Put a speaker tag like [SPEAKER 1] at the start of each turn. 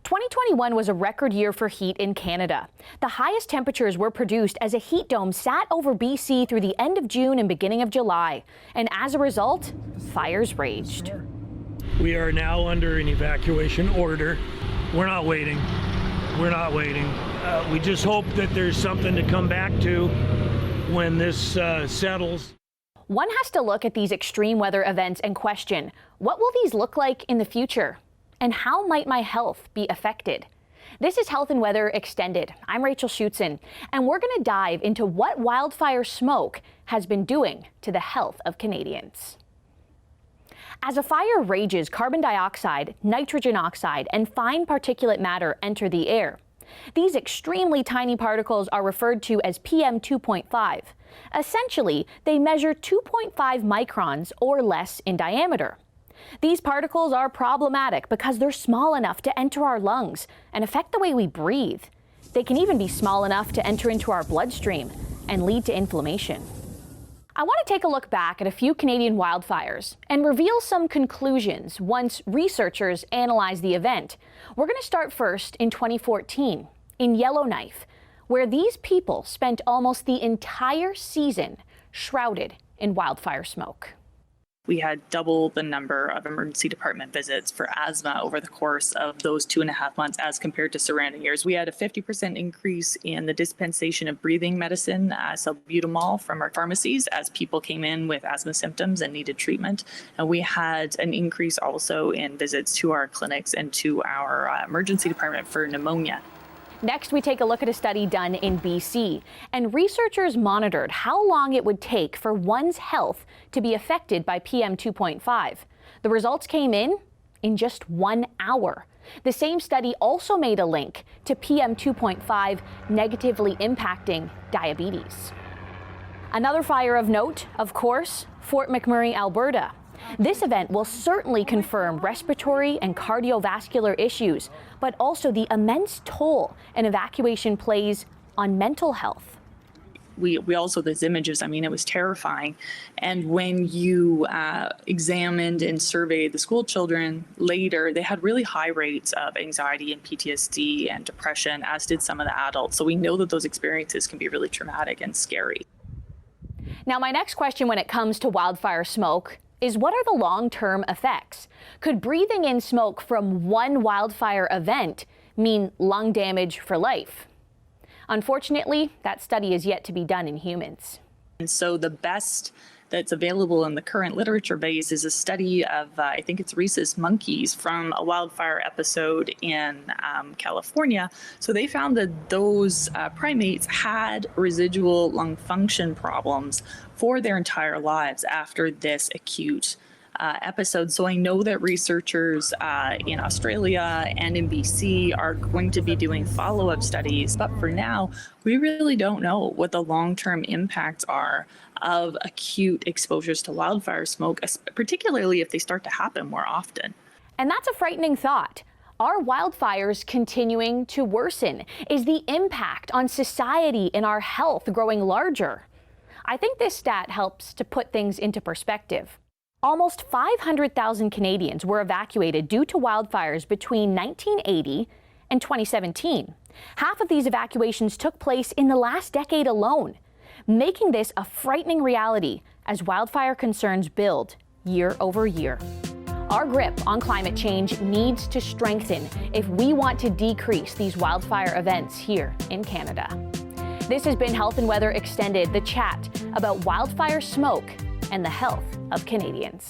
[SPEAKER 1] 2021 was a record year for heat in Canada. The highest temperatures were produced as a heat dome sat over BC through the end of June and beginning of July. And as a result, fires raged.
[SPEAKER 2] We are now under an evacuation order. We're not waiting. We're not waiting. We just hope that there's something to come back to when this settles.
[SPEAKER 1] One has to look at these extreme weather events and question, what will these look like in the future? And how might my health be affected? This is Health and Weather Extended. I'm Rachel Schoutsen, and we're going to dive into what wildfire smoke has been doing to the health of Canadians. As a fire rages, carbon dioxide, nitrogen oxide, and fine particulate matter enter the air. These extremely tiny particles are referred to as PM 2.5. Essentially, they measure 2.5 microns or less in diameter. These particles are problematic because they're small enough to enter our lungs and affect the way we breathe. They can even be small enough to enter into our bloodstream and lead to inflammation. I want to take a look back at a few Canadian wildfires and reveal some conclusions once researchers analyze the event. We're going to start first in 2014 in Yellowknife, where these people spent almost the entire season shrouded in wildfire smoke.
[SPEAKER 3] We had double the number of emergency department visits for asthma over the course of those 2.5 months as compared to surrounding years. We had a 50% increase in the dispensation of breathing medicine, salbutamol, from our pharmacies as people came in with asthma symptoms and needed treatment. And we had an increase also in visits to our clinics and to our emergency department for pneumonia.
[SPEAKER 1] Next, we take a look at a study done in BC, and researchers monitored how long it would take for one's health to be affected by PM 2.5. The results came in just 1 hour. The same study also made a link to PM 2.5 negatively impacting diabetes. Another fire of note, of course, Fort McMurray, Alberta. This event will certainly confirm respiratory and cardiovascular issues, but also the immense toll an evacuation plays on mental health.
[SPEAKER 3] We also, those images, it was terrifying. And when you examined and surveyed the school children later, they had really high rates of anxiety and PTSD and depression, as did some of the adults. So we know that those experiences can be really traumatic and scary.
[SPEAKER 1] Now, my next question when it comes to wildfire smoke is, what are the long-term effects? Could breathing in smoke from one wildfire event mean lung damage for life? Unfortunately, that study is yet to be done in humans.
[SPEAKER 3] And so the best that's available in the current literature base is a study of, I think it's rhesus monkeys from a wildfire episode in California. So they found that those primates had residual lung function problems for their entire lives after this acute episode. So I know that researchers in Australia and in BC are going to be doing follow-up studies, but for now, we really don't know what the long-term impacts are of acute exposures to wildfire smoke, particularly if they start to happen more often.
[SPEAKER 1] And that's a frightening thought. Are wildfires continuing to worsen? Is the impact on society and our health growing larger? I think this stat helps to put things into perspective. Almost 500,000 Canadians were evacuated due to wildfires between 1980 and 2017. Half of these evacuations took place in the last decade alone, making this a frightening reality as wildfire concerns build year over year. Our grip on climate change needs to strengthen if we want to decrease these wildfire events here in Canada. This has been Health and Weather Extended, the chat about wildfire smoke and the health of Canadians.